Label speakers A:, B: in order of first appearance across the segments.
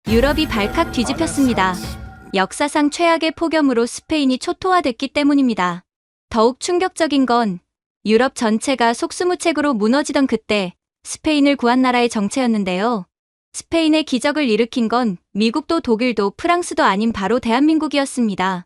A: 유럽이 발칵 뒤집혔습니다. 역사상 최악의 폭염으로 스페인이 초토화됐기 때문입니다. 더욱 충격적인 건 유럽 전체가 속수무책으로 무너지던 그때 스페인을 구한 나라의 정체였는데요. 스페인의 기적을 일으킨 건 미국도 독일도 프랑스도 아닌 바로 대한민국이었습니다.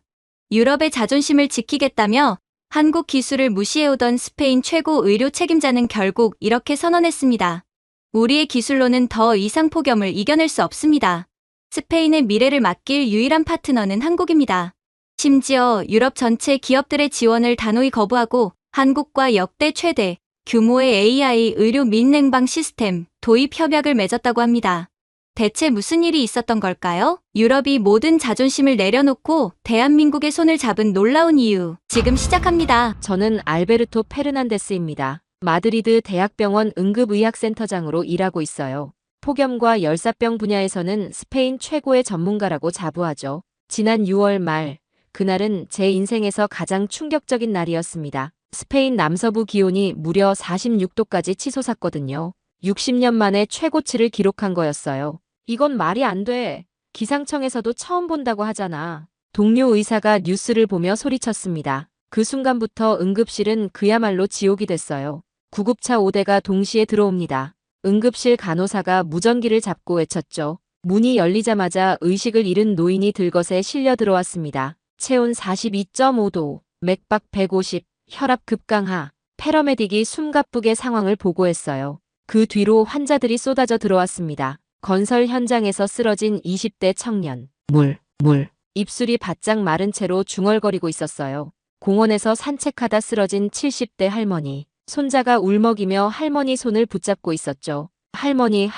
A: 유럽의 자존심을 지키겠다며 한국 기술을 무시해오던 스페인 최고 의료 책임자는 결국 이렇게 선언했습니다. 우리의 기술로는 더 이상 폭염을 이겨낼 수 없습니다. 스페인의 미래를 맡길 유일한 파트너는 한국입니다. 심지어 유럽 전체 기업들의 지원을 단호히 거부하고 한국과 역대 최대 규모의 AI 의료 및 냉방 시스템 도입 협약을 맺었다고 합니다. 대체 무슨 일이 있었던 걸까요? 유럽이 모든 자존심을 내려놓고 대한민국의 손을 잡은 놀라운 이유, 지금 시작합니다.
B: 저는 알베르토 페르난데스입니다. 마드리드 대학병원 응급의학센터장으로 일하고 있어요. 폭염과 열사병 분야에서는 스페인 최고의 전문가라고 자부하죠. 지난 6월 말, 그날은 제 인생에서 가장 충격적인 날이었습니다. 스페인 남서부 기온이 무려 46도까지 치솟았거든요. 60년 만에 최고치를 기록한 거였어요. 이건 말이 안 돼. 기상청에서도 처음 본다고 하잖아. 동료 의사가 뉴스를 보며 소리쳤습니다. 그 순간부터 응급실은 그야말로 지옥이 됐어요. 구급차 5대가 동시에 들어옵니다. 응급실 간호사가 무전기를 잡고 외쳤죠. 문이 열리자마자 의식을 잃은 노인이 들것에 실려 들어왔습니다. 체온 42.5도, 맥박 150, 혈압 급강하. 패러메딕이 숨가쁘게 상황을 보고했어요. 그 뒤로 환자들이 쏟아져 들어왔습니다. 건설 현장에서 쓰러진 20대 청년. 물. 입술이 바짝 마른 채로 중얼거리고 있었어요. 공원에서 산책하다 쓰러진 70대 할머니. 손자가 울먹이며 할머니 손을 붙잡고 있었죠. 할머니,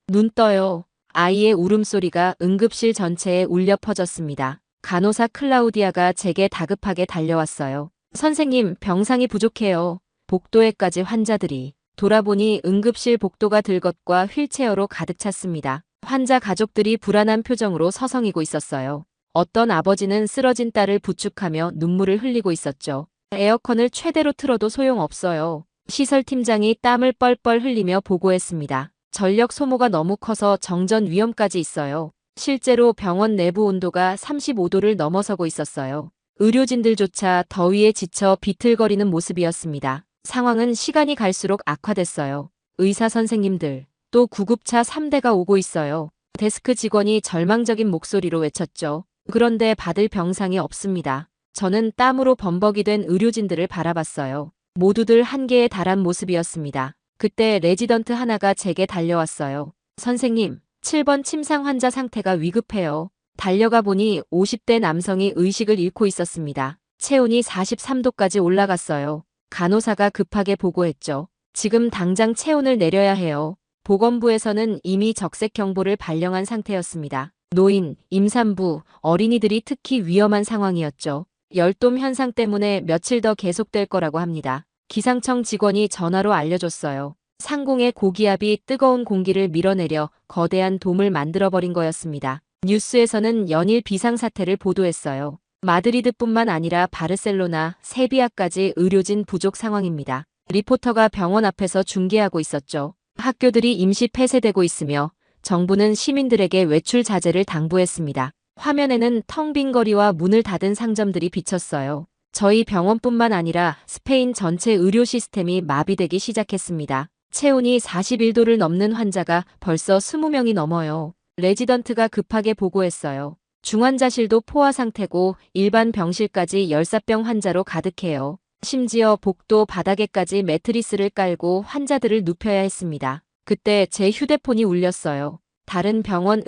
B: 눈 떠요. 아이의 울음소리가 응급실 전체에 울려 퍼졌습니다. 간호사 클라우디아가 제게 다급하게 달려왔어요. 선생님, 병상이 부족해요. 복도에까지 환자들이. 돌아보니 응급실 복도가 들것과 휠체어로 가득 찼습니다. 환자 가족들이 불안한 표정으로 서성이고 있었어요. 어떤 아버지는 쓰러진 딸을 부축하며 눈물을 흘리고 있었죠. 에어컨을 최대로 틀어도 소용없어요. 시설팀장이 땀을 뻘뻘 흘리며 보고했습니다. 전력 소모가 너무 커서 정전 위험까지 있어요. 실제로 병원 내부 온도가 35도를 넘어서고 있었어요. 의료진들조차 더위에 지쳐 비틀거리는 모습이었습니다. 상황은 시간이 갈수록 악화됐어요. 의사 선생님들, 또 구급차 3대가 오고 있어요. 데스크 직원이 절망적인 목소리로 외쳤죠. 그런데 받을 병상이 없습니다. 저는 땀으로 범벅이 된 의료진들을 바라봤어요. 모두들 한계에 달한 모습이었습니다. 그때 레지던트 하나가 제게 달려왔어요. 선생님, 7번 침상 환자 상태가 위급해요. 달려가 보니 50대 남성이 의식을 잃고 있었습니다. 체온이 43도까지 올라갔어요. 간호사가 급하게 보고했죠. 지금 당장 체온을 내려야 해요. 보건부에서는 이미 적색 경보를 발령한 상태였습니다. 노인, 임산부, 어린이들이 특히 위험한 상황이었죠. 열돔 현상 때문에 며칠 더 계속될 거라고 합니다. 기상청 직원이 전화로 알려줬어요. 상공의 고기압이 뜨거운 공기를 밀어내려 거대한 돔을 만들어버린 거였습니다. 뉴스에서는 연일 비상사태를 보도했어요. 마드리드뿐만 아니라 바르셀로나, 세비야까지 의료진 부족 상황입니다. 리포터가 병원 앞에서 중계하고 있었죠. 학교들이 임시 폐쇄되고 있으며 정부는 시민들에게 외출 자제를 당부했습니다. 화면에는 텅 빈 거리와 문을 닫은 상점들이 비쳤어요. 저희 병원뿐만 아니라 스페인 전체 의료 시스템이 마비되기 시작했습니다. 체온이 41도를 넘는 환자가 벌써 20명이 넘어요. 레지던트가 급하게 보고했어요. 중환자실도 포화 상태고 일반 병실까지 열사병 환자로 가득해요. 심지어 복도 바닥에까지 매트리스를 깔고 환자들을 눕혀야 했습니다. 그때 제 휴대폰이 울렸어요. 다른 병원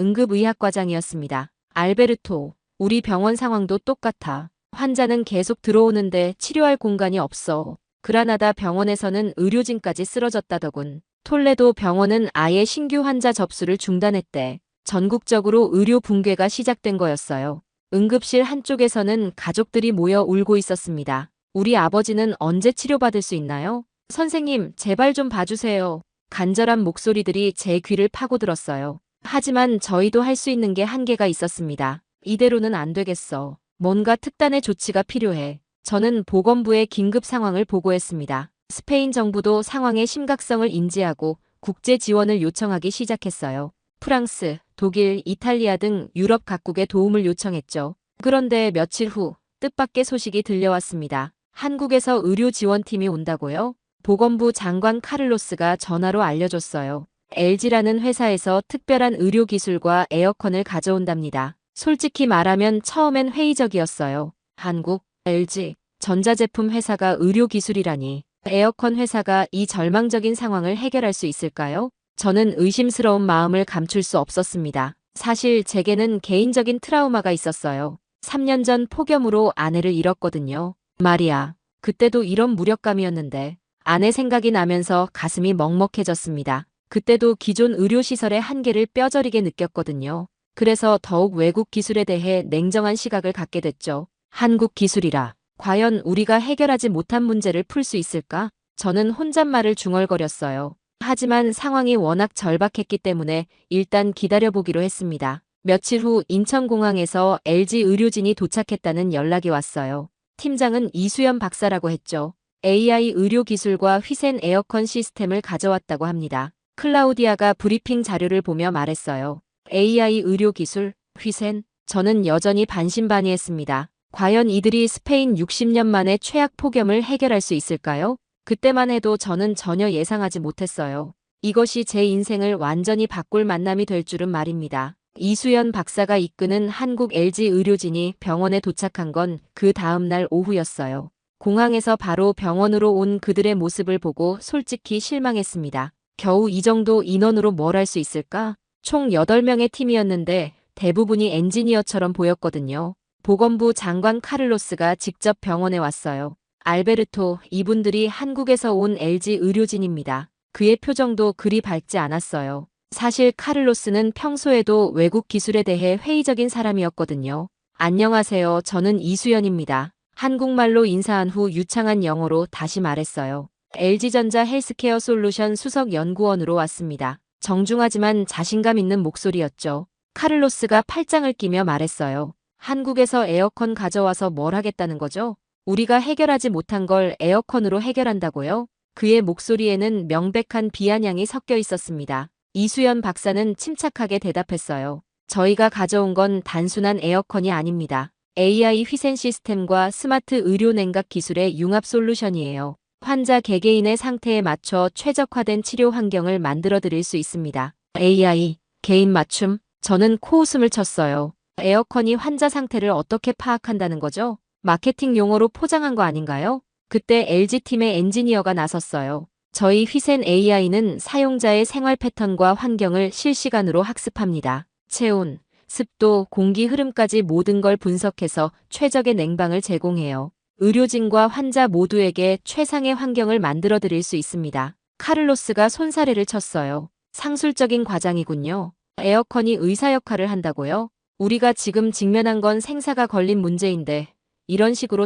B: 응급의학과장이었습니다. 알베르토, 우리 병원 상황도 똑같아. 환자는 계속 들어오는데 치료할 공간이 없어. 그라나다 병원에서는 의료진까지 쓰러졌다더군. 톨레도 병원은 아예 신규 환자 접수를 중단했대. 전국적으로 의료 붕괴가 시작된 거였어요. 응급실 한쪽에서는 가족들이 모여 울고 있었습니다. 우리 아버지는 언제 치료받을 수 있나요? 선생님, 제발 좀 봐주세요. 간절한 목소리들이 제 귀를 파고들었어요. 하지만 저희도 할 수 있는 게 한계가 있었습니다. 이대로는 안 되겠어. 뭔가 특단의 조치가 필요해. 저는 보건부에 긴급 상황을 보고했습니다. 스페인 정부도 상황의 심각성을 인지하고 국제 지원을 요청하기 시작했어요. 프랑스, 독일, 이탈리아 등 유럽 각국의 도움을 요청했죠. 그런데 며칠 후 뜻밖의 소식이 들려왔습니다. 한국에서 의료 지원팀이 온다고요? 보건부 장관 카를로스가 전화로 알려줬어요. LG라는 회사에서 특별한 의료 기술과 에어컨을 가져온답니다. 솔직히 말하면 처음엔 회의적이었어요. 한국, LG, 전자제품 회사가 의료 기술이라니. 에어컨 회사가 이 절망적인 상황을 해결할 수 있을까요? 저는 의심스러운 마음을 감출 수 없었습니다. 사실 제게는 개인적인 트라우마가 있었어요. 3년 전 폭염으로 아내를 잃었거든요. 말이야. 그때도 이런 무력감이었는데 아내 생각이 나면서 가슴이 먹먹해졌습니다. 그때도 기존 의료시설의 한계를 뼈저리게 느꼈거든요. 그래서 더욱 외국 기술에 대해 냉정한 시각을 갖게 됐죠. 한국 기술이라. 과연 우리가 해결하지 못한 문제를 풀 수 있을까? 저는 혼잣말을 중얼거렸어요. 하지만 상황이 워낙 절박했기 때문에 일단 기다려보기로 했습니다. 며칠 후 인천공항에서 LG 의료진이 도착했다는 연락이 왔어요. 팀장은 이수연 박사라고 했죠. AI 의료 기술과 휘센 에어컨 시스템을 가져왔다고 합니다. 클라우디아가 브리핑 자료를 보며 말했어요. AI 의료 기술, 휘센, 저는 여전히 반신반의했습니다. 과연 이들이 스페인 60년 만에 최악 폭염을 해결할 수 있을까요? 그때만 해도 저는 전혀 예상하지 못했어요. 이것이 제 인생을 완전히 바꿀 만남이 될 줄은 말입니다. 이수연 박사가 이끄는 한국 LG 의료진이 병원에 도착한 건 그 다음 날 오후였어요. 공항에서 바로 병원으로 온 그들의 모습을 보고 솔직히 실망했습니다. 겨우 이 정도 인원으로 뭘 할 수 있을까? 총 8명의 팀이었는데 대부분이 엔지니어처럼 보였거든요. 보건부 장관 카를로스가 직접 병원에 왔어요. 알베르토, 이분들이 한국에서 온 LG 의료진입니다. 그의 표정도 그리 밝지 않았어요. 사실 카를로스는 평소에도 외국 기술에 대해 회의적인 사람이었거든요. 안녕하세요. 저는 이수연입니다. 한국말로 인사한 후 유창한 영어로 다시 말했어요. LG전자 헬스케어 솔루션 수석 연구원으로 왔습니다. 정중하지만 자신감 있는 목소리였죠. 카를로스가 팔짱을 끼며 말했어요. 한국에서 에어컨 가져와서 뭘 하겠다는 거죠? 우리가 해결하지 못한 걸 에어컨으로 해결한다고요? 그의 목소리에는 명백한 비아냥이 섞여 있었습니다. 이수연 박사는 침착하게 대답했어요. 저희가 가져온 건 단순한 에어컨이 아닙니다. AI 휘센 시스템과 스마트 의료 냉각 기술의 융합 솔루션이에요. 환자 개개인의 상태에 맞춰 최적화된 치료 환경을 만들어 드릴 수 있습니다. AI, 개인 맞춤? 저는 코웃음을 쳤어요. 에어컨이 환자 상태를 어떻게 파악한다는 거죠? 마케팅 용어로 포장한 거 아닌가요? 그때 LG팀의 엔지니어가 나섰어요. 저희 휘센 AI는 사용자의 생활 패턴과 환경을 실시간으로 학습합니다. 체온, 습도, 공기 흐름까지 모든 걸 분석해서 최적의 냉방을 제공해요. 의료진과 환자 모두에게 최상의 환경을 만들어 드릴 수 있습니다. 카를로스가 손사래를 쳤어요. 상술적인 과장이군요. 에어컨이 의사 역할을 한다고요? 우리가 지금 직면한 건 생사가 걸린 문제인데 이런 식으로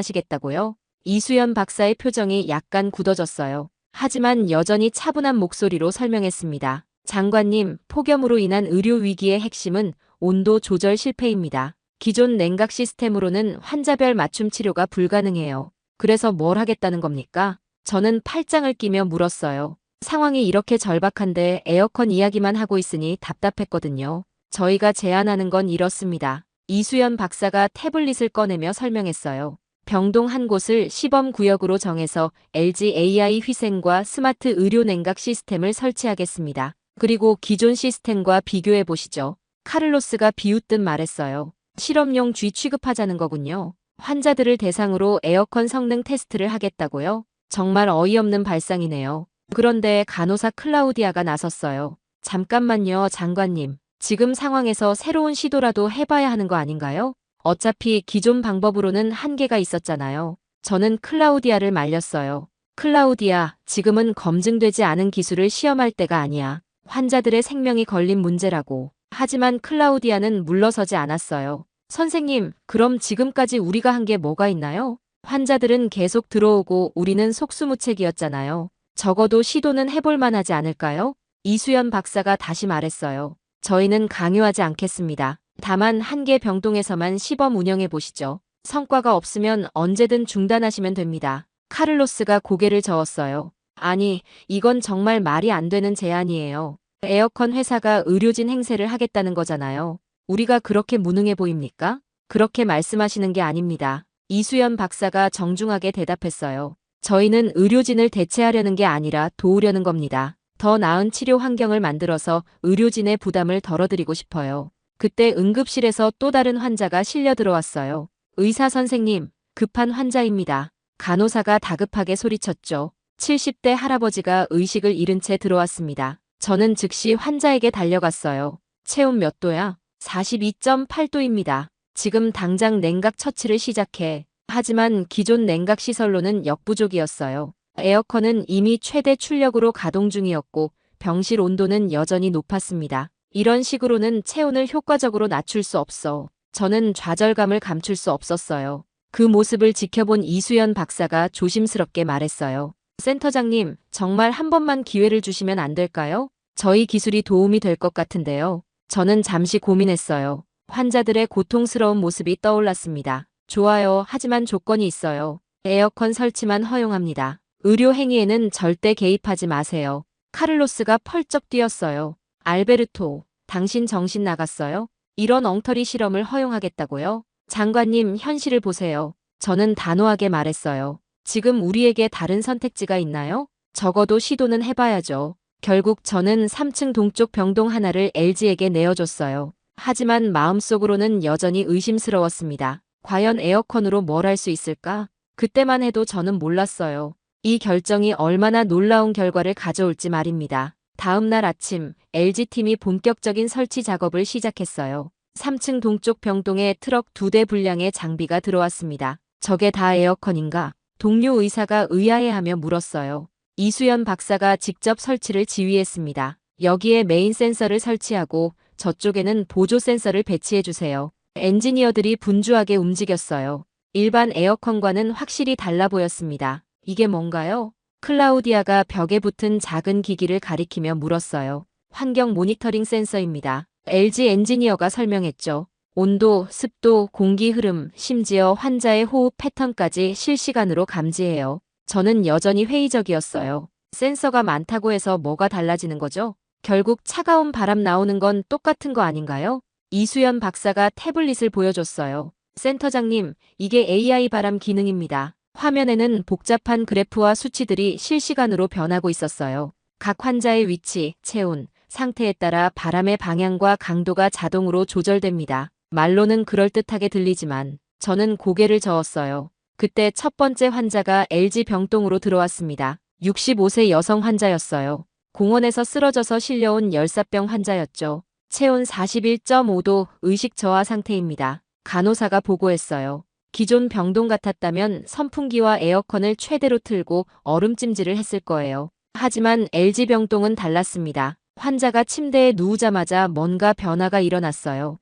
B: 접근하시겠다고요? 이수연 박사의 표정이 약간 굳어졌어요. 하지만 여전히 차분한 목소리로 설명했습니다. 장관님, 폭염으로 인한 의료 위기의 핵심은 온도 조절 실패입니다. 기존 냉각 시스템으로는 환자별 맞춤 치료가 불가능해요. 그래서 뭘 하겠다는 겁니까? 저는 팔짱을 끼며 물었어요. 상황이 이렇게 절박한데 에어컨 이야기만 하고 있으니 답답했거든요. 저희가 제안하는 건 이렇습니다. 이수연 박사가 태블릿을 꺼내며 설명했어요. 병동 한 곳을 시범 구역으로 정해서 LG AI 휘센과 스마트 의료 냉각 시스템을 설치하겠습니다. 그리고 기존 시스템과 비교해 보시죠. 카를로스가 비웃듯 말했어요. 실험용 쥐 취급하자는 거군요. 환자들을 대상으로 에어컨 성능 테스트를 하겠다고요? 정말 어이없는 발상이네요. 그런데 간호사 클라우디아가 나섰어요. 잠깐만요, 장관님. 지금 상황에서 새로운 시도라도 해봐야 하는 거 아닌가요? 어차피 기존 방법으로는 한계가 있었잖아요. 저는 클라우디아를 말렸어요. 클라우디아, 지금은 검증되지 않은 기술을 시험할 때가 아니야. 환자들의 생명이 걸린 문제라고. 하지만 클라우디아는 물러서지 않았어요. 선생님, 그럼 지금까지 우리가 한 게 뭐가 있나요? 환자들은 계속 들어오고 우리는 속수무책이었잖아요. 적어도 시도는 해볼 만하지 않을까요? 이수연 박사가 다시 말했어요. 저희는 강요하지 않겠습니다. 다만 한 개 병동에서만 시범 운영해 보시죠. 성과가 없으면 언제든 중단하시면 됩니다. 카를로스가 고개를 저었어요. 아니, 이건 정말 말이 안 되는 제안이에요. 에어컨 회사가 의료진 행세를 하겠다는 거잖아요. 우리가 그렇게 무능해 보입니까? 그렇게 말씀하시는 게 아닙니다. 이수연 박사가 정중하게 대답했어요. 저희는 의료진을 대체하려는 게 아니라 도우려는 겁니다. 더 나은 치료 환경을 만들어서 의료진의 부담을 덜어드리고 싶어요. 그때 응급실에서 또 다른 환자가 실려 들어왔어요. 의사 선생님, 급한 환자입니다. 간호사가 다급하게 소리쳤죠. 70대 할아버지가 의식을 잃은 채 들어왔습니다. 저는 즉시 환자에게 달려갔어요. 체온 몇 도야? 42.8도입니다. 지금 당장 냉각 처치를 시작해. 하지만 기존 냉각 시설로는 역부족이었어요. 에어컨은 이미 최대 출력으로 가동 중이었고 병실 온도는 여전히 높았습니다. 이런 식으로는 체온을 효과적으로 낮출 수 없어. 저는 좌절감을 감출 수 없었어요. 그 모습을 지켜본 이수연 박사가 조심스럽게 말했어요. 센터장님, 정말 한 번만 기회를 주시면 안 될까요? 저희 기술이 도움이 될 것 같은데요. 저는 잠시 고민했어요. 환자들의 고통스러운 모습이 떠올랐습니다. 좋아요. 하지만 조건이 있어요. 에어컨 설치만 허용합니다. 의료 행위에는 절대 개입하지 마세요. 카를로스가 펄쩍 뛰었어요. 알베르토, 당신 정신 나갔어요? 이런 엉터리 실험을 허용하겠다고요? 장관님, 현실을 보세요. 저는 단호하게 말했어요. 지금 우리에게 다른 선택지가 있나요? 적어도 시도는 해봐야죠. 결국 저는 3층 동쪽 병동 하나를 LG에게 내어줬어요. 하지만 마음속으로는 여전히 의심스러웠습니다. 과연 에어컨으로 뭘 할 수 있을까? 그때만 해도 저는 몰랐어요. 이 결정이 얼마나 놀라운 결과를 가져올지 말입니다. 다음 날 아침, LG팀이 본격적인 설치 작업을 시작했어요. 3층 동쪽 병동에 트럭 2대 분량의 장비가 들어왔습니다. 저게 다 에어컨인가? 동료 의사가 의아해하며 물었어요. 이수연 박사가 직접 설치를 지휘했습니다. 여기에 메인 센서를 설치하고 저쪽에는 보조 센서를 배치해주세요. 엔지니어들이 분주하게 움직였어요. 일반 에어컨과는 확실히 달라 보였습니다. 이게 뭔가요? 클라우디아가 벽에 붙은 작은 기기를 가리키며 물었어요. 환경 모니터링 센서입니다. LG 엔지니어가 설명했죠. 온도, 습도, 공기 흐름, 심지어 환자의 호흡 패턴까지 실시간으로 감지해요. 저는 여전히 회의적이었어요. 센서가 많다고 해서 뭐가 달라지는 거죠? 결국 차가운 바람 나오는 건 똑같은 거 아닌가요? 이수연 박사가 태블릿을 보여줬어요. 센터장님, 이게 AI 바람 기능입니다. 화면에는 복잡한 그래프와 수치들이 실시간으로 변하고 있었어요. 각 환자의 위치, 체온, 상태에 따라 바람의 방향과 강도가 자동으로 조절됩니다. 말로는 그럴듯하게 들리지만 저는 고개를 저었어요. 그때 첫 번째 환자가 LG 병동으로 들어왔습니다. 65세 여성 환자였어요. 공원에서 쓰러져서 실려온 열사병 환자였죠. 체온 41.5도 의식 저하 상태입니다. 간호사가 보고했어요. 기존 병동 같았다면 선풍기와 에어컨을 최대로 틀고 얼음찜질을 했을 거예요. 하지만 LG 병동은 달랐습니다. 환자가 침대에 누우자마자 뭔가 변화가 일어났어요.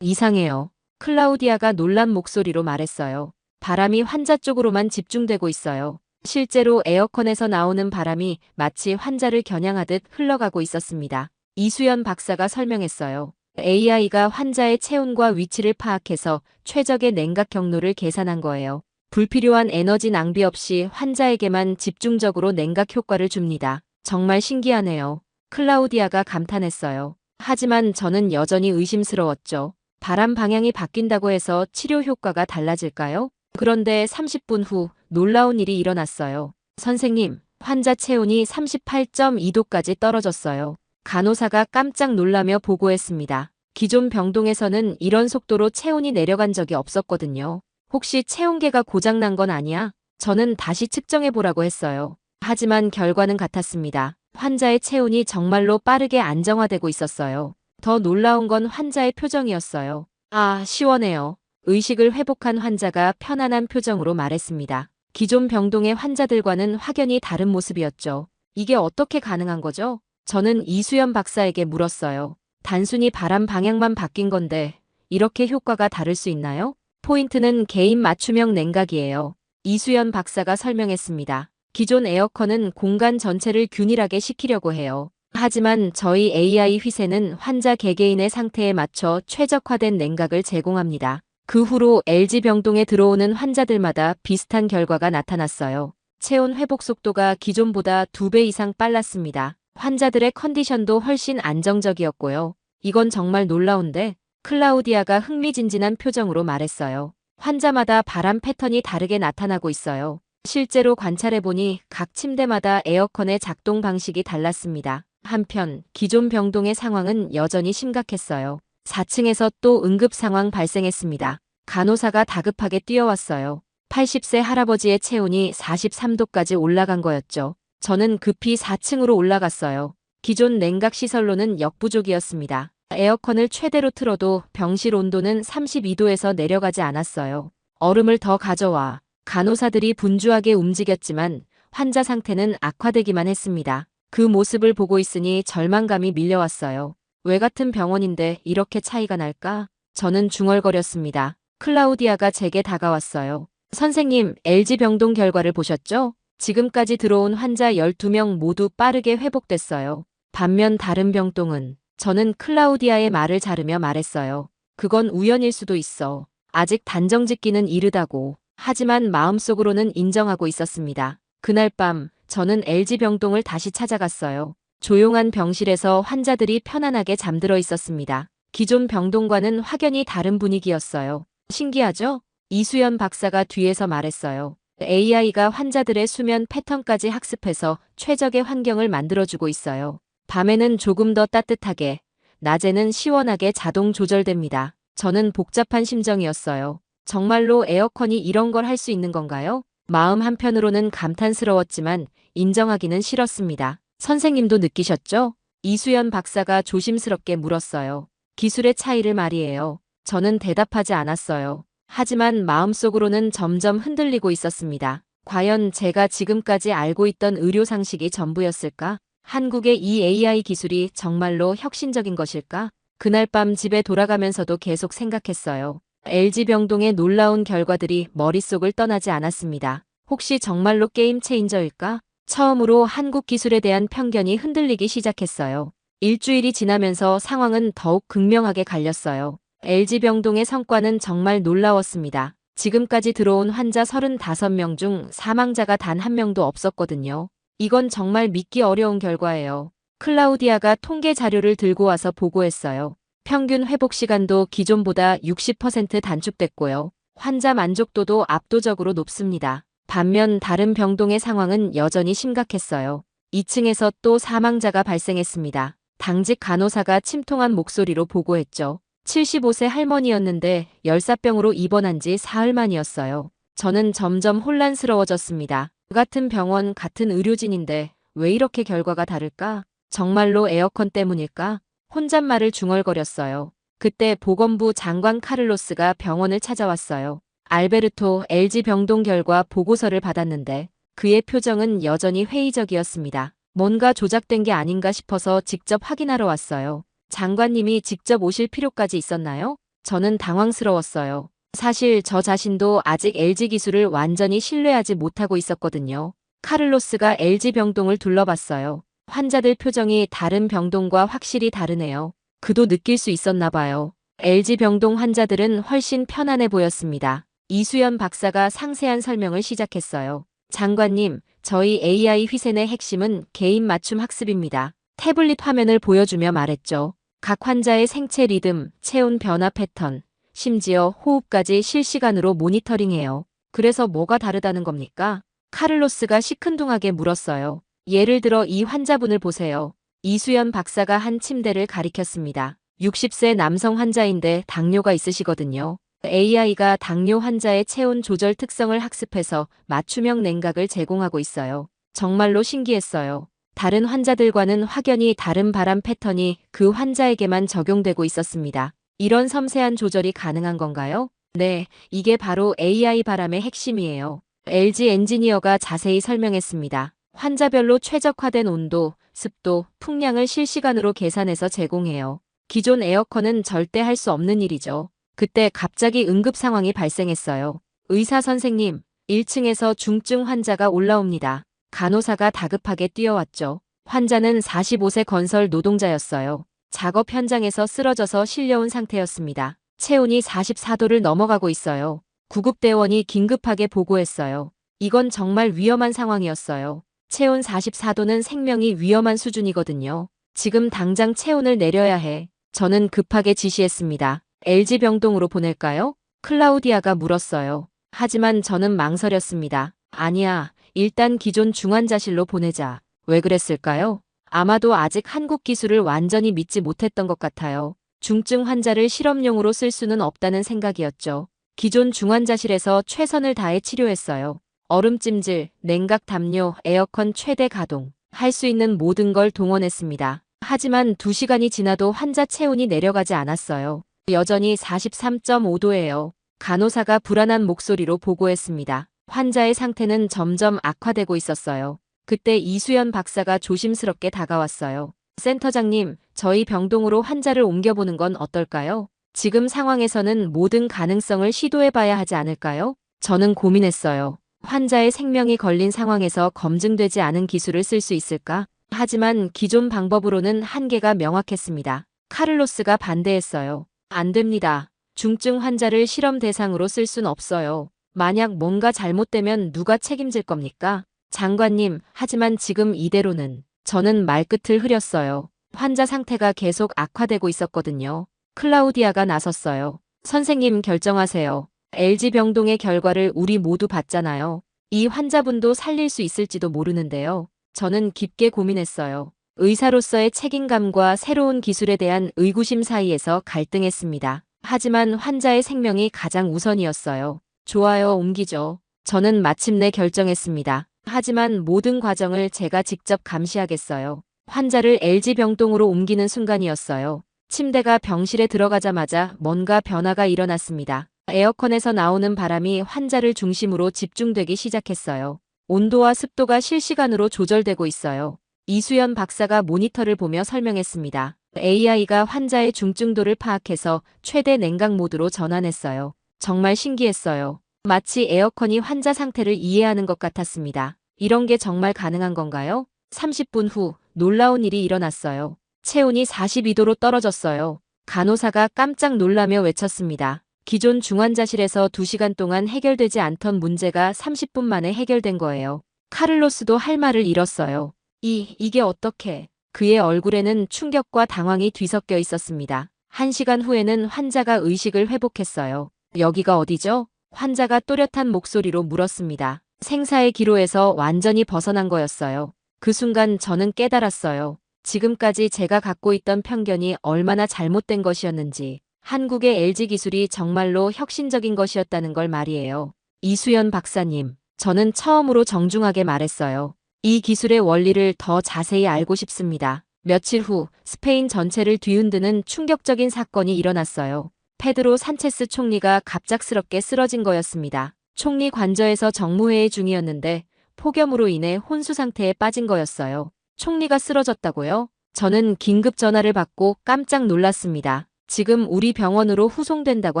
B: 이상해요. 클라우디아가 놀란 목소리로 말했어요. 바람이 환자 쪽으로만 집중되고 있어요. 실제로 에어컨에서 나오는 바람이 마치 환자를 겨냥하듯 흘러가고 있었습니다. 이수연 박사가 설명했어요. AI가 환자의 체온과 위치를 파악해서 최적의 냉각 경로를 계산한 거예요. 불필요한 에너지 낭비 없이 환자에게만 집중적으로 냉각 효과를 줍니다. 정말 신기하네요. 클라우디아가 감탄했어요. 하지만 저는 여전히 의심스러웠죠. 바람 방향이 바뀐다고 해서 치료 효과가 달라질까요? 그런데 30분 후 놀라운 일이 일어났어요. 선생님, 환자 체온이 38.2도까지 떨어졌어요. 간호사가 깜짝 놀라며 보고했습니다. 기존 병동에서는 이런 속도로 체온이 내려간 적이 없었거든요. 혹시 체온계가 고장난 건 아니야? 저는 다시 측정해보라고 했어요. 하지만 결과는 같았습니다. 환자의 체온이 정말로 빠르게 안정화되고 있었어요. 더 놀라운 건 환자의 표정이었어요. 아, 시원해요. 의식을 회복한 환자가 편안한 표정으로 말했습니다. 기존 병동의 환자들과는 확연히 다른 모습이었죠. 이게 어떻게 가능한 거죠? 저는 이수연 박사에게 물었어요. 단순히 바람 방향만 바뀐 건데 이렇게 효과가 다를 수 있나요? 포인트는 개인 맞춤형 냉각이에요. 이수연 박사가 설명했습니다. 기존 에어컨은 공간 전체를 균일하게 식히려고 해요. 하지만 저희 AI 휘세는 환자 개개인의 상태에 맞춰 최적화된 냉각을 제공합니다. 그 후로 LG 병동에 들어오는 환자들마다 비슷한 결과가 나타났어요. 체온 회복 속도가 기존보다 2배 이상 빨랐습니다. 환자들의 컨디션도 훨씬 안정적이었고요. 이건 정말 놀라운데 클라우디아가 흥미진진한 표정으로 말했어요. 환자마다 바람 패턴이 다르게 나타나고 있어요. 실제로 관찰해보니 각 침대마다 에어컨의 작동 방식이 달랐습니다. 한편 기존 병동의 상황은 여전히 심각했어요. 4층에서 또 응급 상황 발생했습니다. 간호사가 다급하게 뛰어왔어요. 80세 할아버지의 체온이 43도까지 올라간 거였죠. 저는 급히 4층으로 올라갔어요. 기존 냉각시설로는 역부족이었습니다. 에어컨을 최대로 틀어도 병실 온도는 32도에서 내려가지 않았어요. 얼음을 더 가져와. 간호사들이 분주하게 움직였지만 환자 상태는 악화되기만 했습니다. 그 모습을 보고 있으니 절망감이 밀려왔어요. 왜 같은 병원인데 이렇게 차이가 날까? 저는 중얼거렸습니다. 클라우디아가 제게 다가왔어요. 선생님, LG 병동 결과를 보셨죠? 지금까지 들어온 환자 12명 모두 빠르게 회복됐어요. 반면 다른 병동은 저는 클라우디아의 말을 자르며 말했어요. 그건 우연일 수도 있어. 아직 단정 짓기는 이르다고. 하지만 마음속으로는 인정하고 있었습니다. 그날 밤 저는 LG 병동을 다시 찾아갔어요. 조용한 병실에서 환자들이 편안하게 잠들어 있었습니다. 기존 병동과는 확연히 다른 분위기였어요. 신기하죠? 이수연 박사가 뒤에서 말했어요. AI가 환자들의 수면 패턴까지 학습해서 최적의 환경을 만들어주고 있어요. 밤에는 조금 더 따뜻하게, 낮에는 시원하게 자동 조절됩니다. 저는 복잡한 심정이었어요. 정말로 에어컨이 이런 걸 할 수 있는 건가요? 마음 한편으로는 감탄스러웠지만 인정하기는 싫었습니다. 선생님도 느끼셨죠? 이수연 박사가 조심스럽게 물었어요. 기술의 차이를 말이에요. 저는 대답하지 않았어요. 하지만 마음속으로는 점점 흔들리고 있었습니다. 과연 제가 지금까지 알고 있던 의료 상식이 전부였을까? 한국의 이 AI 기술이 정말로 혁신적인 것일까? 그날 밤 집에 돌아가면서도 계속 생각했어요. LG 병동의 놀라운 결과들이 머릿속을 떠나지 않았습니다. 혹시 정말로 게임 체인저일까? 처음으로 한국 기술에 대한 편견이 흔들리기 시작했어요. 일주일이 지나면서 상황은 더욱 극명하게 갈렸어요. LG 병동의 성과는 정말 놀라웠습니다. 지금까지 들어온 환자 35명 중 사망자가 단 한 명도 없었거든요. 이건 정말 믿기 어려운 결과예요. 클라우디아가 통계 자료를 들고 와서 보고했어요. 평균 회복 시간도 기존보다 60% 단축됐고요. 환자 만족도도 압도적으로 높습니다. 반면 다른 병동의 상황은 여전히 심각했어요. 2층에서 또 사망자가 발생했습니다. 당직 간호사가 침통한 목소리로 보고했죠. 75세 할머니였는데 열사병으로 입원한 지 사흘 만이었어요. 저는 점점 혼란스러워졌습니다. 같은 병원, 같은 의료진인데 왜 이렇게 결과가 다를까? 정말로 에어컨 때문일까? 혼잣말을 중얼거렸어요. 그때 보건부 장관 카를로스가 병원을 찾아왔어요. 알베르토 LG 병동 결과 보고서를 받았는데 그의 표정은 여전히 회의적이었습니다. 뭔가 조작된 게 아닌가 싶어서 직접 확인하러 왔어요. 장관님이 직접 오실 필요까지 있었나요? 저는 당황스러웠어요. 사실 저 자신도 아직 LG 기술을 완전히 신뢰하지 못하고 있었거든요. 카를로스가 LG 병동을 둘러봤어요. 환자들 표정이 다른 병동과 확실히 다르네요. 그도 느낄 수 있었나 봐요. LG 병동 환자들은 훨씬 편안해 보였습니다. 이수연 박사가 상세한 설명을 시작했어요. 장관님, 저희 AI 휘센의 핵심은 개인 맞춤 학습입니다. 태블릿 화면을 보여주며 말했죠. 각 환자의 생체 리듬, 체온 변화 패턴, 심지어 호흡까지 실시간으로 모니터링해요. 그래서 뭐가 다르다는 겁니까? 카를로스가 시큰둥하게 물었어요. 예를 들어 이 환자분을 보세요. 이수연 박사가 한 침대를 가리켰습니다. 60세 남성 환자인데 당뇨가 있으시거든요. AI가 당뇨 환자의 체온 조절 특성을 학습해서 맞춤형 냉각을 제공하고 있어요. 정말로 신기했어요. 다른 환자들과는 확연히 다른 바람 패턴이 그 환자에게만 적용되고 있었습니다. 이런 섬세한 조절이 가능한 건가요? 네, 이게 바로 AI 바람의 핵심이에요. LG 엔지니어가 자세히 설명했습니다. 환자별로 최적화된 온도, 습도, 풍량을 실시간으로 계산해서 제공해요. 기존 에어컨은 절대 할 수 없는 일이죠. 그때 갑자기 응급 상황이 발생했어요. 의사 선생님, 1층에서 중증 환자가 올라옵니다. 간호사가 다급하게 뛰어왔죠. 환자는 45세 건설 노동자였어요. 작업 현장에서 쓰러져서 실려온 상태였습니다. 체온이 44도를 넘어가고 있어요. 구급대원이 긴급하게 보고했어요. 이건 정말 위험한 상황이었어요. 체온 44도는 생명이 위험한 수준이거든요. 지금 당장 체온을 내려야 해. 저는 급하게 지시했습니다. LG 병동으로 보낼까요? 클라우디아가 물었어요. 하지만 저는 망설였습니다. 아니야, 일단 기존 중환자실로 보내자. 왜 그랬을까요? 아마도 아직 한국 기술을 완전히 믿지 못했던 것 같아요. 중증 환자를 실험용으로 쓸 수는 없다는 생각이었죠. 기존 중환자실에서 최선을 다해 치료했어요. 얼음찜질, 냉각 담요, 에어컨 최대 가동. 할 수 있는 모든 걸 동원했습니다. 하지만 2시간이 지나도 환자 체온이 내려가지 않았어요. 여전히 43.5도예요. 간호사가 불안한 목소리로 보고했습니다. 환자의 상태는 점점 악화되고 있었어요. 그때 이수연 박사가 조심스럽게 다가왔어요. 센터장님, 저희 병동으로 환자를 옮겨보는 건 어떨까요? 지금 상황에서는 모든 가능성을 시도해봐야 하지 않을까요? 저는 고민했어요. 환자의 생명이 걸린 상황에서 검증되지 않은 기술을 쓸 수 있을까? 하지만 기존 방법으로는 한계가 명확했습니다. 카를로스가 반대했어요. 안 됩니다. 중증 환자를 실험 대상으로 쓸 순 없어요. 만약 뭔가 잘못되면 누가 책임질 겁니까? 장관님, 하지만 지금 이대로는. 저는 말끝을 흐렸어요. 환자 상태가 계속 악화되고 있었거든요. 클라우디아가 나섰어요. 선생님 결정하세요. LG 병동의 결과를 우리 모두 봤잖아요. 이 환자분도 살릴 수 있을지도 모르는데요. 저는 깊게 고민했어요. 의사로서의 책임감과 새로운 기술에 대한 의구심 사이에서 갈등했습니다. 하지만 환자의 생명이 가장 우선이었어요. 좋아요, 옮기죠. 저는 마침내 결정했습니다. 하지만 모든 과정을 제가 직접 감시하겠어요. 환자를 LG 병동으로 옮기는 순간이었어요. 침대가 병실에 들어가자마자 뭔가 변화가 일어났습니다. 에어컨에서 나오는 바람이 환자를 중심으로 집중되기 시작했어요. 온도와 습도가 실시간으로 조절되고 있어요. 이수연 박사가 모니터를 보며 설명했습니다. AI가 환자의 중증도를 파악해서 최대 냉각 모드로 전환했어요. 정말 신기했어요. 마치 에어컨이 환자 상태를 이해하는 것 같았습니다. 이런 게 정말 가능한 건가요? 30분 후 놀라운 일이 일어났어요. 체온이 42도로 떨어졌어요. 간호사가 깜짝 놀라며 외쳤습니다. 기존 중환자실에서 2시간 동안 해결되지 않던 문제가 30분 만에 해결된 거예요. 카를로스도 할 말을 잃었어요. 이게 어떻게? 그의 얼굴에는 충격과 당황이 뒤섞여 있었습니다. 1시간 후에는 환자가 의식을 회복했어요. 여기가 어디죠? 환자가 또렷한 목소리로 물었습니다. 생사의 기로에서 완전히 벗어난 거였어요. 그 순간 저는 깨달았어요. 지금까지 제가 갖고 있던 편견이 얼마나 잘못된 것이었는지, 한국의 LG 기술이 정말로 혁신적인 것이었다는 걸 말이에요. 이수연 박사님, 저는 처음으로 정중하게 말했어요. 이 기술의 원리를 더 자세히 알고 싶습니다. 며칠 후 스페인 전체를 뒤흔드는 충격적인 사건이 일어났어요. 페드로 산체스 총리가 갑작스럽게 쓰러진 거였습니다. 총리 관저에서 정무회의 중이었는데 폭염으로 인해 혼수 상태에 빠진 거였어요. 총리가 쓰러졌다고요? 저는 긴급 전화를 받고 깜짝 놀랐습니다. 지금 우리 병원으로 후송된다고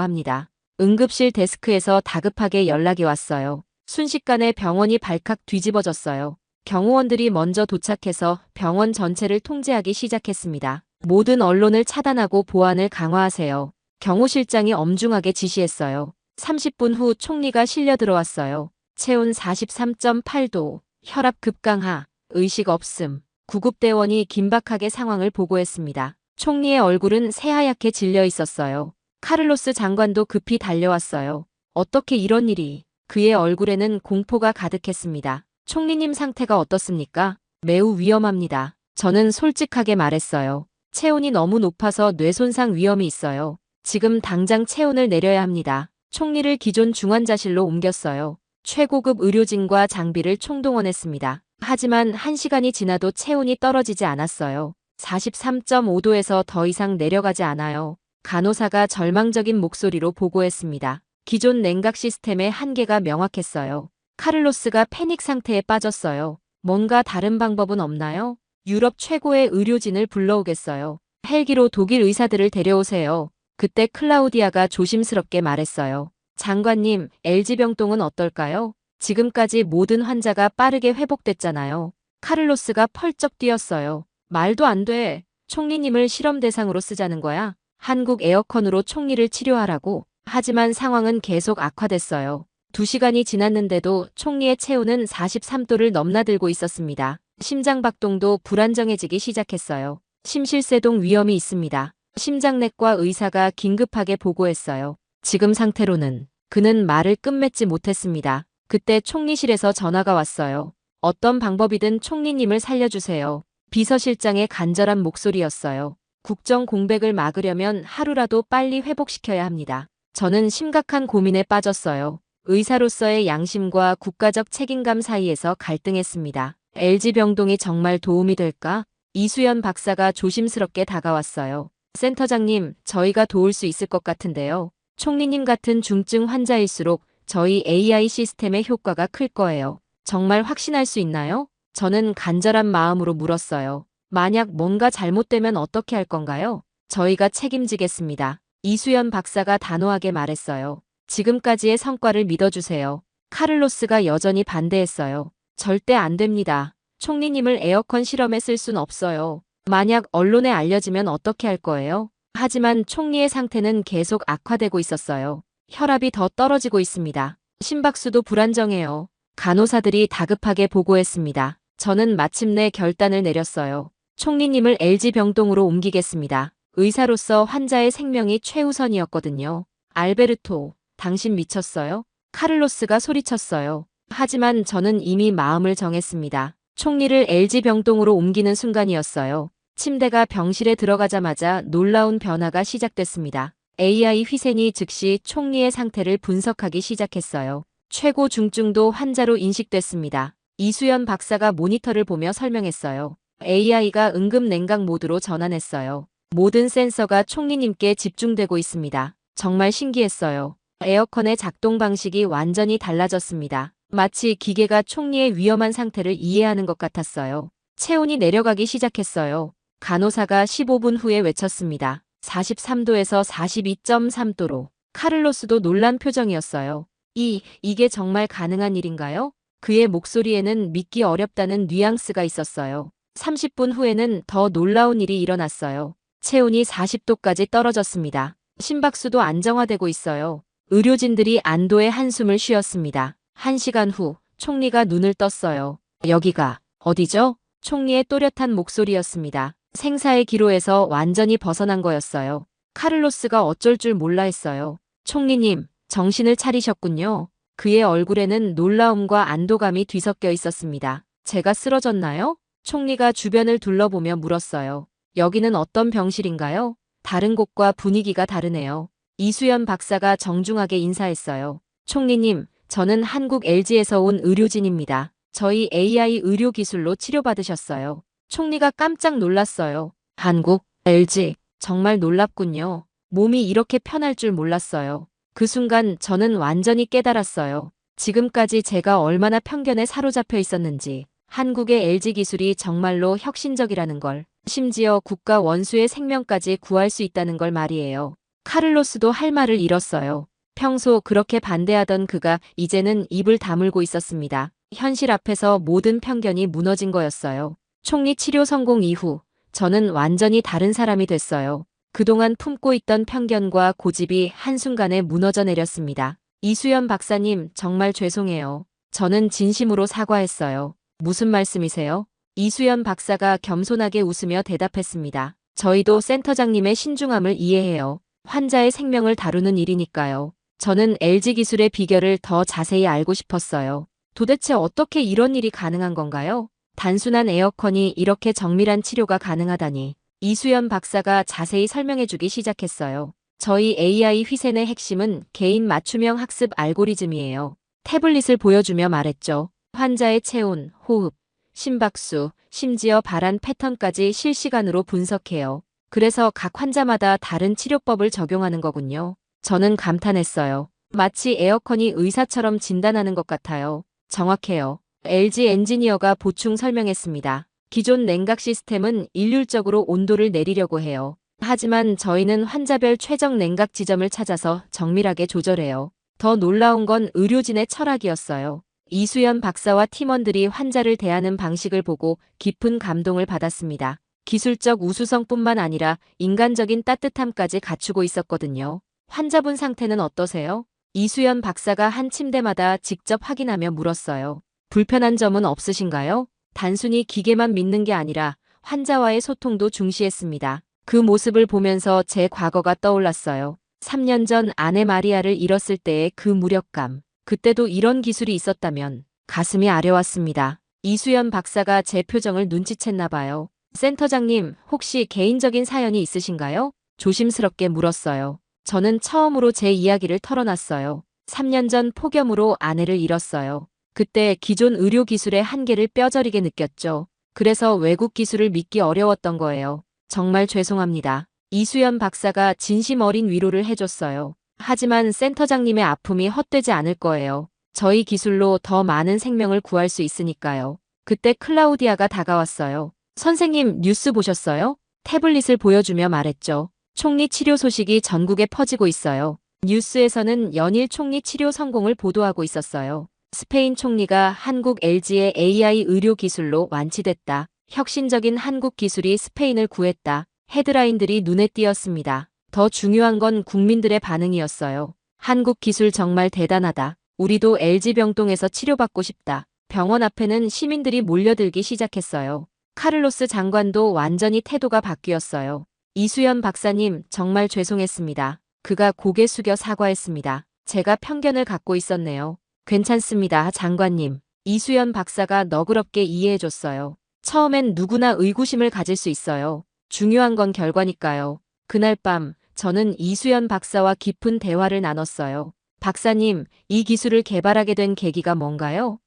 B: 합니다. 응급실 데스크에서 다급하게 연락이 왔어요. 순식간에 병원이 발칵 뒤집어졌어요. 경호원들이 먼저 도착해서 병원 전체를 통제하기 시작했습니다. 모든 언론을 차단하고 보안을 강화하세요. 경호실장이 엄중하게 지시했어요. 30분 후 총리가 실려 들어왔어요. 체온 43.8도, 혈압 급강하, 의식 없음. 구급대원이 긴박하게 상황을 보고했습니다. 총리의 얼굴은 새하얗게 질려 있었어요. 카를로스 장관도 급히 달려왔어요. 어떻게 이런 일이? 그의 얼굴에는 공포가 가득했습니다. 총리님 상태가 어떻습니까? 매우 위험합니다. 저는 솔직하게 말했어요. 체온이 너무 높아서 뇌손상 위험이 있어요. 지금 당장 체온을 내려야 합니다. 총리를 기존 중환자실로 옮겼어요. 최고급 의료진과 장비를 총동원했습니다. 하지만 1시간이 지나도 체온이 떨어지지 않았어요. 43.5도에서 더 이상 내려가지 않아요. 간호사가 절망적인 목소리로 보고했습니다. 기존 냉각 시스템의 한계가 명확했어요. 카를로스가 패닉 상태에 빠졌어요. 뭔가 다른 방법은 없나요? 유럽 최고의 의료진을 불러오겠어요. 헬기로 독일 의사들을 데려오세요. 그때 클라우디아가 조심스럽게 말했어요. 장관님, LG 병동은 어떨까요? 지금까지 모든 환자가 빠르게 회복됐잖아요. 카를로스가 펄쩍 뛰었어요. 말도 안 돼. 총리님을 실험 대상으로 쓰자는 거야? 한국 에어컨으로 총리를 치료하라고? 하지만 상황은 계속 악화됐어요. 2시간이 지났는데도 총리의 체온은 43도를 넘나들고 있었습니다. 심장박동도 불안정해지기 시작했어요. 심실세동 위험이 있습니다. 심장내과 의사가 긴급하게 보고했어요. 지금 상태로는 그는 말을 끝맺지 못했습니다. 그때 총리실에서 전화가 왔어요. 어떤 방법이든 총리님을 살려주세요. 비서실장의 간절한 목소리였어요. 국정 공백을 막으려면 하루라도 빨리 회복시켜야 합니다. 저는 심각한 고민에 빠졌어요. 의사로서의 양심과 국가적 책임감 사이에서 갈등했습니다. LG 병동이 정말 도움이 될까? 이수연 박사가 조심스럽게 다가왔어요. 센터장님, 저희가 도울 수 있을 것 같은데요. 총리님 같은 중증 환자일수록 저희 AI 시스템의 효과가 클 거예요. 정말 확신할 수 있나요? 저는 간절한 마음으로 물었어요. 만약 뭔가 잘못되면 어떻게 할 건가요? 저희가 책임지겠습니다. 이수연 박사가 단호하게 말했어요. 지금까지의 성과를 믿어주세요. 카를로스가 여전히 반대했어요. 절대 안 됩니다. 총리님을 에어컨 실험에 쓸 순 없어요. 만약 언론에 알려지면 어떻게 할 거예요? 하지만 총리의 상태는 계속 악화되고 있었어요. 혈압이 더 떨어지고 있습니다. 심박수도 불안정해요. 간호사들이 다급하게 보고했습니다. 저는 마침내 결단을 내렸어요. 총리님을 LG 병동으로 옮기겠습니다. 의사로서 환자의 생명이 최우선이었거든요. 알베르토, 당신 미쳤어요? 카를로스가 소리쳤어요. 하지만 저는 이미 마음을 정했습니다. 총리를 LG 병동으로 옮기는 순간이었어요. 침대가 병실에 들어가자마자 놀라운 변화가 시작됐습니다. AI 휘센이 즉시 총리의 상태를 분석하기 시작했어요. 최고 중증도 환자로 인식됐습니다. 이수연 박사가 모니터를 보며 설명했어요. AI가 응급 냉각 모드로 전환했어요. 모든 센서가 총리님께 집중되고 있습니다. 정말 신기했어요. 에어컨의 작동 방식이 완전히 달라졌습니다. 마치 기계가 총리의 위험한 상태를 이해하는 것 같았어요. 체온이 내려가기 시작했어요. 간호사가 15분 후에 외쳤습니다. 43도에서 42.3도로. 카를로스도 놀란 표정이었어요. 이게 정말 가능한 일인가요? 그의 목소리에는 믿기 어렵다는 뉘앙스가 있었어요. 30분 후에는 더 놀라운 일이 일어났어요. 체온이 40도까지 떨어졌습니다. 심박수도 안정화되고 있어요. 의료진들이 안도의 한숨을 쉬었습니다. 1시간 후, 총리가 눈을 떴어요. 여기가 어디죠? 총리의 또렷한 목소리였습니다. 생사의 기로에서 완전히 벗어난 거였어요. 카를로스가 어쩔 줄 몰라 했어요. 총리님, 정신을 차리셨군요. 그의 얼굴에는 놀라움과 안도감이 뒤섞여 있었습니다. 제가 쓰러졌나요? 총리가 주변을 둘러보며 물었어요. 여기는 어떤 병실인가요? 다른 곳과 분위기가 다르네요. 이수연 박사가 정중하게 인사했어요. 총리님, 저는 한국 LG에서 온 의료진입니다. 저희 AI 의료 기술로 치료받으셨어요. 총리가 깜짝 놀랐어요. 한국, LG, 정말 놀랍군요. 몸이 이렇게 편할 줄 몰랐어요. 그 순간 저는 완전히 깨달았어요. 지금까지 제가 얼마나 편견에 사로잡혀 있었는지, 한국의 LG 기술이 정말로 혁신적이라는 걸, 심지어 국가 원수의 생명까지 구할 수 있다는 걸 말이에요. 카를로스도 할 말을 잃었어요. 평소 그렇게 반대하던 그가 이제는 입을 다물고 있었습니다. 현실 앞에서 모든 편견이 무너진 거였어요. 총리 치료 성공 이후 저는 완전히 다른 사람이 됐어요. 그동안 품고 있던 편견과 고집이 한순간에 무너져 내렸습니다. 이수연 박사님, 정말 죄송해요. 저는 진심으로 사과했어요. 무슨 말씀이세요? 이수연 박사가 겸손하게 웃으며 대답했습니다. 저희도 센터장님의 신중함을 이해해요. 환자의 생명을 다루는 일이니까요. 저는 LG 기술의 비결을 더 자세히 알고 싶었어요. 도대체 어떻게 이런 일이 가능한 건가요? 단순한 에어컨이 이렇게 정밀한 치료가 가능하다니. 이수연 박사가 자세히 설명해주기 시작했어요. 저희 AI 휘센의 핵심은 개인 맞춤형 학습 알고리즘이에요. 태블릿을 보여주며 말했죠. 환자의 체온, 호흡, 심박수, 심지어 발한 패턴까지 실시간으로 분석해요. 그래서 각 환자마다 다른 치료법을 적용하는 거군요. 저는 감탄했어요. 마치 에어컨이 의사처럼 진단하는 것 같아요. 정확해요. LG 엔지니어가 보충 설명했습니다. 기존 냉각 시스템은 일률적으로 온도를 내리려고 해요. 하지만 저희는 환자별 최적 냉각 지점을 찾아서 정밀하게 조절해요. 더 놀라운 건 의료진의 철학이었어요. 이수연 박사와 팀원들이 환자를 대하는 방식을 보고 깊은 감동을 받았습니다. 기술적 우수성뿐만 아니라 인간적인 따뜻함까지 갖추고 있었거든요. 환자분 상태는 어떠세요? 이수연 박사가 한 침대마다 직접 확인하며 물었어요. 불편한 점은 없으신가요? 단순히 기계만 믿는 게 아니라 환자와의 소통도 중시했습니다. 그 모습을 보면서 제 과거가 떠올랐어요. 3년 전 아내 마리아를 잃었을 때의 그 무력감. 그때도 이런 기술이 있었다면 가슴이 아려왔습니다. 이수연 박사가 제 표정을 눈치챘나 봐요. 센터장님, 혹시 개인적인 사연이 있으신가요? 조심스럽게 물었어요. 저는 처음으로 제 이야기를 털어놨어요. 3년 전 폭염으로 아내를 잃었어요. 그때 기존 의료 기술의 한계를 뼈저리게 느꼈죠. 그래서 외국 기술을 믿기 어려웠던 거예요. 정말 죄송합니다. 이수연 박사가 진심 어린 위로를 해줬어요. 하지만 센터장님의 아픔이 헛되지 않을 거예요. 저희 기술로 더 많은 생명을 구할 수 있으니까요. 그때 클라우디아가 다가왔어요. 선생님, 뉴스 보셨어요? 태블릿을 보여주며 말했죠. 총리 치료 소식이 전국에 퍼지고 있어요. 뉴스에서는 연일 총리 치료 성공을 보도하고 있었어요. 스페인 총리가 한국 LG의 AI 의료 기술로 완치됐다. 혁신적인 한국 기술이 스페인을 구했다. 헤드라인들이 눈에 띄었습니다. 더 중요한 건 국민들의 반응이었어요. 한국 기술 정말 대단하다. 우리도 LG 병동에서 치료받고 싶다. 병원 앞에는 시민들이 몰려들기 시작했어요. 카를로스 장관도 완전히 태도가 바뀌었어요. 이수연 박사님, 정말 죄송했습니다. 그가 고개 숙여 사과했습니다. 제가 편견을 갖고 있었네요. 괜찮습니다, 장관님. 이수연 박사가 너그럽게 이해해줬어요. 처음엔 누구나 의구심을 가질 수 있어요. 중요한 건 결과니까요. 그날 밤, 저는 이수연 박사와 깊은 대화를 나눴어요. 박사님, 이 기술을 개발하게 된 계기가 뭔가요?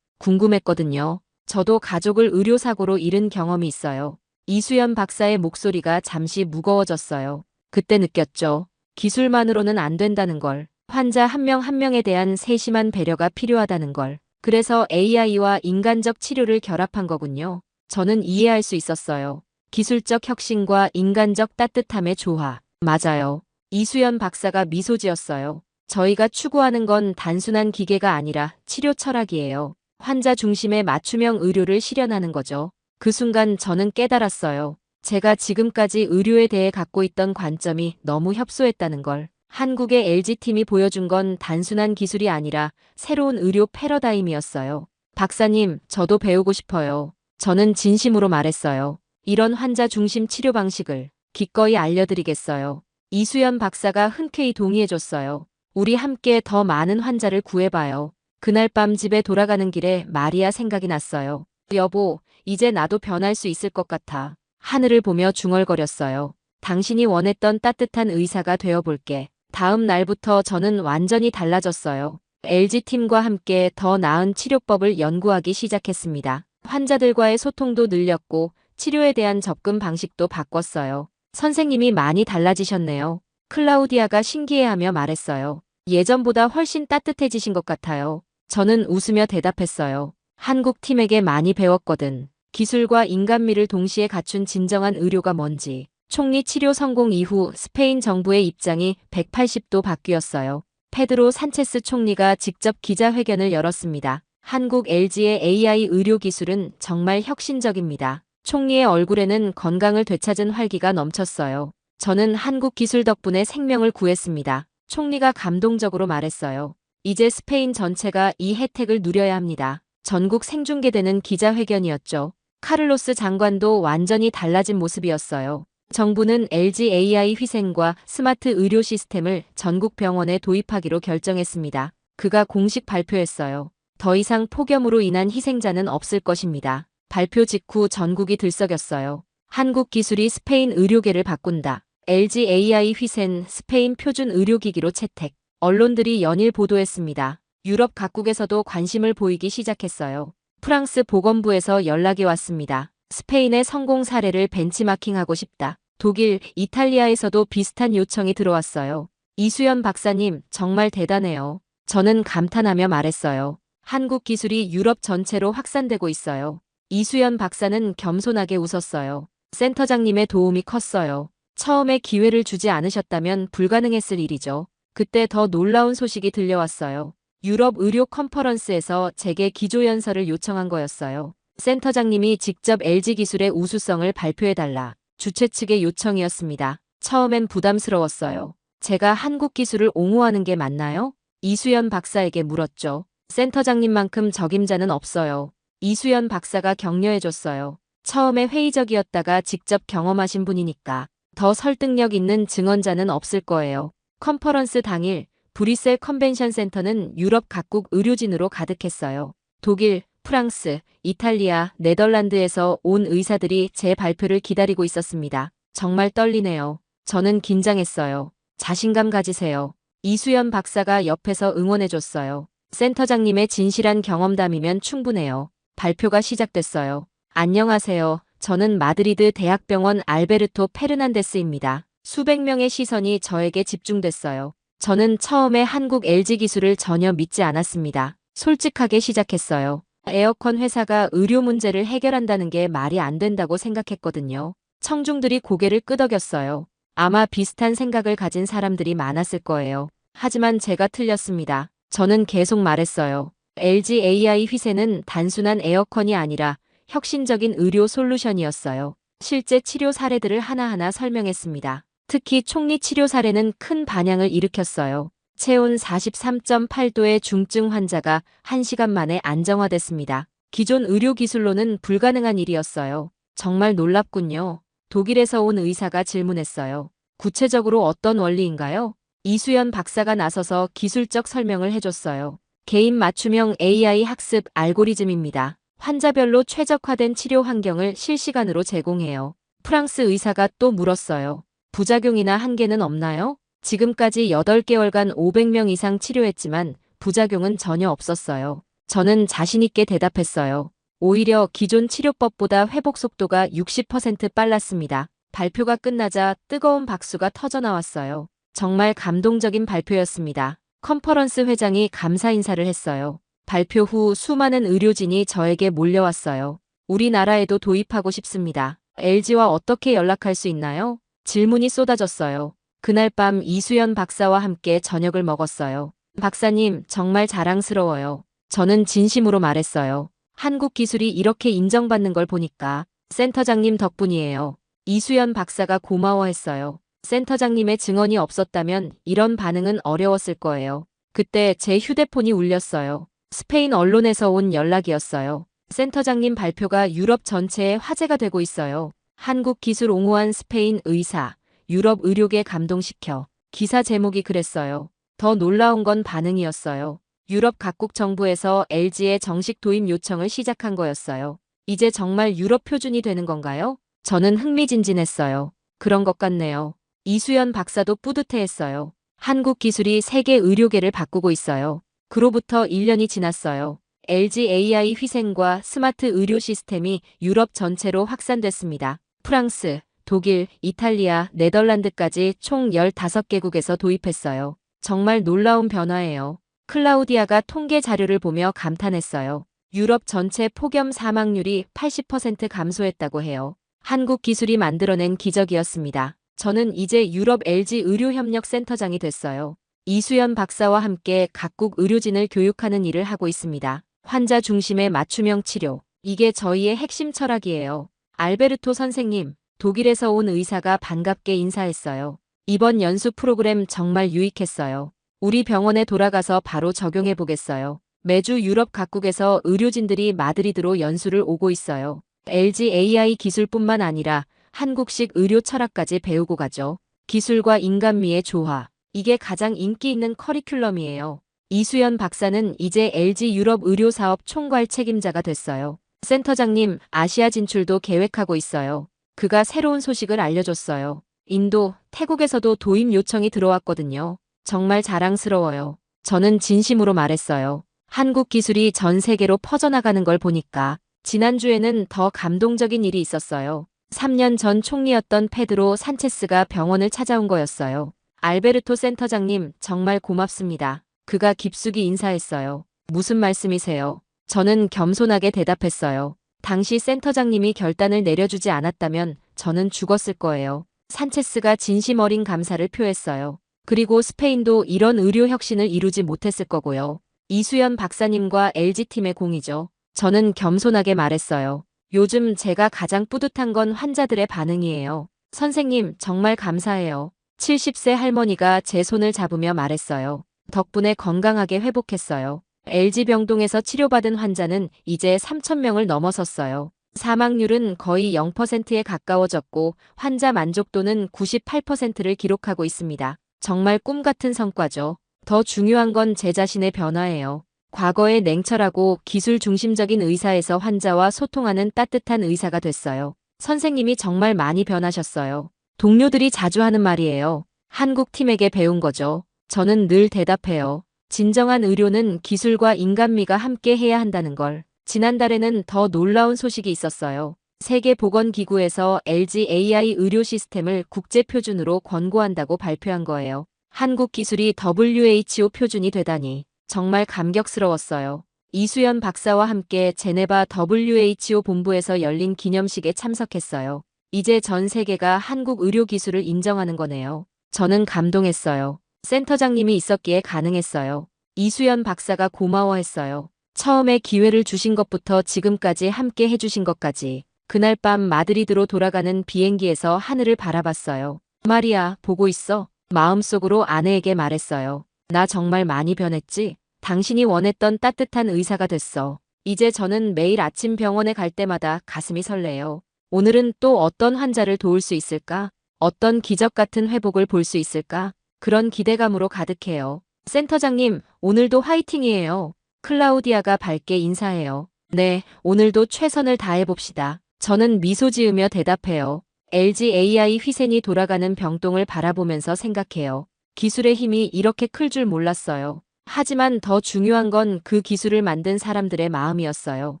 B: 궁금했거든요. 저도 가족을 의료사고로 잃은 경험이 있어요. 이수연 박사의 목소리가 잠시 무거워졌어요. 그때 느꼈죠. 기술만으로는 안 된다는 걸. 환자 한 명 한 명에 대한 세심한 배려가 필요하다는 걸. 그래서 AI와 인간적 치료를 결합한 거군요. 저는 이해할 수 있었어요. 기술적 혁신과 인간적 따뜻함의 조화. 맞아요. 이수연 박사가 미소 지었어요. 저희가 추구하는 건 단순한 기계가 아니라 치료 철학이에요. 환자 중심의 맞춤형 의료를 실현하는 거죠. 그 순간 저는 깨달았어요. 제가 지금까지 의료에 대해 갖고 있던 관점이 너무 협소했다는 걸. 한국의 LG팀이 보여준 건 단순한 기술이 아니라 새로운 의료 패러다임이었어요. 박사님, 저도 배우고 싶어요. 저는 진심으로 말했어요. 이런 환자 중심 치료 방식을 기꺼이 알려드리겠어요. 이수연 박사가 흔쾌히 동의해줬어요. 우리 함께 더 많은 환자를 구해봐요. 그날 밤 집에 돌아가는 길에 마리아 생각이 났어요. 여보, 이제 나도 변할 수 있을 것 같아. 하늘을 보며 중얼거렸어요. 당신이 원했던 따뜻한 의사가 되어볼게. 다음 날부터 저는 완전히 달라졌어요. LG팀과 함께 더 나은 치료법을 연구하기 시작했습니다. 환자들과의 소통도 늘렸고 치료에 대한 접근 방식도 바꿨어요. 선생님이 많이 달라지셨네요. 클라우디아가 신기해하며 말했어요. 예전보다 훨씬 따뜻해지신 것 같아요. 저는 웃으며 대답했어요. 한국 팀에게 많이 배웠거든. 기술과 인간미를 동시에 갖춘 진정한 의료가 뭔지. 총리 치료 성공 이후 스페인 정부의 입장이 180도 바뀌었어요. 페드로 산체스 총리가 직접 기자회견을 열었습니다. 한국 LG의 AI 의료 기술은 정말 혁신적입니다. 총리의 얼굴에는 건강을 되찾은 활기가 넘쳤어요. 저는 한국 기술 덕분에 생명을 구했습니다. 총리가 감동적으로 말했어요. 이제 스페인 전체가 이 혜택을 누려야 합니다. 전국 생중계되는 기자회견이었죠. 카를로스 장관도 완전히 달라진 모습이었어요. 정부는 LG AI 위생과 스마트 의료 시스템을 전국 병원에 도입하기로 결정했습니다. 그가 공식 발표했어요. 더 이상 폭염으로 인한 희생자는 없을 것입니다. 발표 직후 전국이 들썩였어요. 한국 기술이 스페인 의료계를 바꾼다. LG AI 위센 스페인 표준 의료기기로 채택. 언론들이 연일 보도했습니다. 유럽 각국에서도 관심을 보이기 시작했어요. 프랑스 보건부에서 연락이 왔습니다. 스페인의 성공 사례를 벤치마킹하고 싶다. 독일, 이탈리아에서도 비슷한 요청이 들어왔어요. 이수연 박사님, 정말 대단해요. 저는 감탄하며 말했어요. 한국 기술이 유럽 전체로 확산되고 있어요. 이수연 박사는 겸손하게 웃었어요. 센터장님의 도움이 컸어요. 처음에 기회를 주지 않으셨다면 불가능했을 일이죠. 그때 더 놀라운 소식이 들려왔어요. 유럽 의료 컨퍼런스에서 제게 기조연설을 요청한 거였어요. 센터장님이 직접 LG 기술의 우수성을 발표해달라. 주최 측의 요청이었습니다. 처음엔 부담스러웠어요. 제가 한국 기술을 옹호하는 게 맞나요? 이수연 박사에게 물었죠. 센터장님만큼 적임자는 없어요. 이수연 박사가 격려해줬어요. 처음에 회의적이었다가 직접 경험하신 분이니까 더 설득력 있는 증언자는 없을 거예요. 컨퍼런스 당일 브뤼셀 컨벤션 센터는 유럽 각국 의료진으로 가득했어요. 독일, 프랑스, 이탈리아, 네덜란드에서 온 의사들이 제 발표를 기다리고 있었습니다. 정말 떨리네요. 저는 긴장했어요. 자신감 가지세요. 이수연 박사가 옆에서 응원해줬어요. 센터장님의 진실한 경험담이면 충분해요. 발표가 시작됐어요. 안녕하세요. 저는 마드리드 대학병원 알베르토 페르난데스입니다. 수백 명의 시선이 저에게 집중됐어요. 저는 처음에 한국 LG 기술을 전혀 믿지 않았습니다. 솔직하게 시작했어요. 에어컨 회사가 의료 문제를 해결한다는 게 말이 안 된다고 생각했거든요. 청중들이 고개를 끄덕였어요. 아마 비슷한 생각을 가진 사람들이 많았을 거예요. 하지만 제가 틀렸습니다. 저는 계속 말했어요. LG AI 휘세는 단순한 에어컨이 아니라 혁신적인 의료 솔루션이었어요. 실제 치료 사례들을 하나하나 설명했습니다. 특히 총리 치료 사례는 큰 반향을 일으켰어요. 체온 43.8도의 중증 환자가 1시간 만에 안정화됐습니다. 기존 의료 기술로는 불가능한 일이었어요. 정말 놀랍군요. 독일에서 온 의사가 질문했어요. 구체적으로 어떤 원리인가요? 이수연 박사가 나서서 기술적 설명을 해줬어요. 개인 맞춤형 AI 학습 알고리즘입니다. 환자별로 최적화된 치료 환경을 실시간으로 제공해요. 프랑스 의사가 또 물었어요. 부작용이나 한계는 없나요? 지금까지 8개월간 500명 이상 치료했지만 부작용은 전혀 없었어요. 저는 자신있게 대답했어요. 오히려 기존 치료법보다 회복 속도가 60% 빨랐습니다. 발표가 끝나자 뜨거운 박수가 터져나왔어요. 정말 감동적인 발표였습니다. 컨퍼런스 회장이 감사 인사를 했어요. 발표 후 수많은 의료진이 저에게 몰려왔어요. 우리나라에도 도입하고 싶습니다. LG와 어떻게 연락할 수 있나요? 질문이 쏟아졌어요. 그날 밤 이수연 박사와 함께 저녁을 먹었어요. 박사님, 정말 자랑스러워요. 저는 진심으로 말했어요. 한국 기술이 이렇게 인정받는 걸 보니까 센터장님 덕분이에요. 이수연 박사가 고마워했어요. 센터장님의 증언이 없었다면 이런 반응은 어려웠을 거예요. 그때 제 휴대폰이 울렸어요. 스페인 언론에서 온 연락이었어요. 센터장님 발표가 유럽 전체에 화제가 되고 있어요. 한국 기술 옹호한 스페인 의사, 유럽 의료계 감동시켜. 기사 제목이 그랬어요. 더 놀라운 건 반응이었어요. 유럽 각국 정부에서 LG의 정식 도입 요청을 시작한 거였어요. 이제 정말 유럽 표준이 되는 건가요? 저는 흥미진진했어요. 그런 것 같네요. 이수연 박사도 뿌듯해했어요. 한국 기술이 세계 의료계를 바꾸고 있어요. 그로부터 1년이 지났어요. LG AI 휘생과 스마트 의료 시스템이 유럽 전체로 확산됐습니다. 프랑스, 독일, 이탈리아, 네덜란드까지 총 15개국에서 도입했어요. 정말 놀라운 변화예요. 클라우디아가 통계 자료를 보며 감탄했어요. 유럽 전체 폭염 사망률이 80% 감소했다고 해요. 한국 기술이 만들어낸 기적이었습니다. 저는 이제 유럽 LG 의료협력센터장이 됐어요. 이수연 박사와 함께 각국 의료진을 교육하는 일을 하고 있습니다. 환자 중심의 맞춤형 치료. 이게 저희의 핵심 철학이에요. 알베르토 선생님, 독일에서 온 의사가 반갑게 인사했어요. 이번 연수 프로그램 정말 유익했어요. 우리 병원에 돌아가서 바로 적용해 보겠어요. 매주 유럽 각국에서 의료진들이 마드리드로 연수를 오고 있어요. LG AI 기술뿐만 아니라 한국식 의료 철학까지 배우고 가죠. 기술과 인간미의 조화. 이게 가장 인기 있는 커리큘럼이에요. 이수연 박사는 이제 LG 유럽 의료 사업 총괄 책임자가 됐어요. 센터장님, 아시아 진출도 계획하고 있어요. 그가 새로운 소식을 알려줬어요. 인도, 태국에서도 도입 요청이 들어왔거든요. 정말 자랑스러워요. 저는 진심으로 말했어요. 한국 기술이 전 세계로 퍼져나가는 걸 보니까 지난주에는 더 감동적인 일이 있었어요. 3년 전 총리였던 페드로 산체스가 병원을 찾아온 거였어요. 알베르토 센터장님, 정말 고맙습니다. 그가 깊숙이 인사했어요. 무슨 말씀이세요? 저는 겸손하게 대답했어요. 당시 센터장님이 결단을 내려주지 않았다면 저는 죽었을 거예요. 산체스가 진심 어린 감사를 표했어요. 그리고 스페인도 이런 의료 혁신을 이루지 못했을 거고요. 이수연 박사님과 LG팀의 공이죠. 저는 겸손하게 말했어요. 요즘 제가 가장 뿌듯한 건 환자들의 반응이에요. 선생님, 정말 감사해요. 70세 할머니가 제 손을 잡으며 말했어요. 덕분에 건강하게 회복했어요. LG 병동에서 치료받은 환자는 이제 3,000명을 넘어섰어요. 사망률은 거의 0%에 가까워졌고 환자 만족도는 98%를 기록하고 있습니다. 정말 꿈 같은 성과죠. 더 중요한 건 제 자신의 변화예요. 과거의 냉철하고 기술 중심적인 의사에서 환자와 소통하는 따뜻한 의사가 됐어요. 선생님이 정말 많이 변하셨어요. 동료들이 자주 하는 말이에요. 한국 팀에게 배운 거죠. 저는 늘 대답해요. 진정한 의료는 기술과 인간미가 함께 해야 한다는 걸. 지난달에는 더 놀라운 소식이 있었어요. 세계보건기구에서 LG AI 의료 시스템을 국제 표준으로 권고한다고 발표한 거예요. 한국 기술이 WHO 표준이 되다니 정말 감격스러웠어요. 이수연 박사와 함께 제네바 WHO 본부에서 열린 기념식에 참석했어요. 이제 전 세계가 한국 의료 기술을 인정하는 거네요. 저는 감동했어요. 센터장님이 있었기에 가능했어요. 이수연 박사가 고마워했어요. 처음에 기회를 주신 것부터 지금까지 함께 해주신 것까지. 그날 밤 마드리드로 돌아가는 비행기에서 하늘을 바라봤어요. 마리아, 보고 있어? 마음속으로 아내에게 말했어요. 나 정말 많이 변했지? 당신이 원했던 따뜻한 의사가 됐어. 이제 저는 매일 아침 병원에 갈 때마다 가슴이 설레요. 오늘은 또 어떤 환자를 도울 수 있을까? 어떤 기적 같은 회복을 볼 수 있을까? 그런 기대감으로 가득해요. 센터장님, 오늘도 화이팅이에요. 클라우디아가 밝게 인사해요. 네, 오늘도 최선을 다해봅시다. 저는 미소 지으며 대답해요. LG AI 휘센이 돌아가는 병동을 바라보면서 생각해요. 기술의 힘이 이렇게 클 줄 몰랐어요. 하지만 더 중요한 건 그 기술을 만든 사람들의 마음이었어요.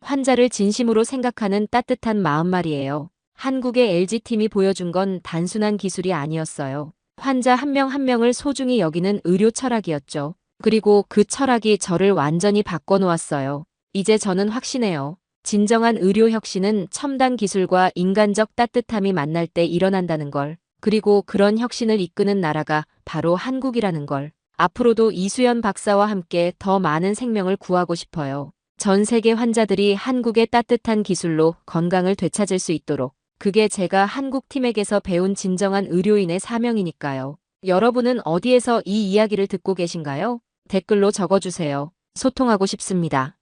B: 환자를 진심으로 생각하는 따뜻한 마음 말이에요. 한국의 LG팀이 보여준 건 단순한 기술이 아니었어요. 환자 한 명 한 명을 소중히 여기는 의료 철학이었죠. 그리고 그 철학이 저를 완전히 바꿔놓았어요. 이제 저는 확신해요. 진정한 의료 혁신은 첨단 기술과 인간적 따뜻함이 만날 때 일어난다는 걸. 그리고 그런 혁신을 이끄는 나라가 바로 한국이라는 걸. 앞으로도 이수연 박사와 함께 더 많은 생명을 구하고 싶어요. 전 세계 환자들이 한국의 따뜻한 기술로 건강을 되찾을 수 있도록. 그게 제가 한국 팀에게서 배운 진정한 의료인의 사명이니까요. 여러분은 어디에서 이 이야기를 듣고 계신가요? 댓글로 적어주세요. 소통하고 싶습니다.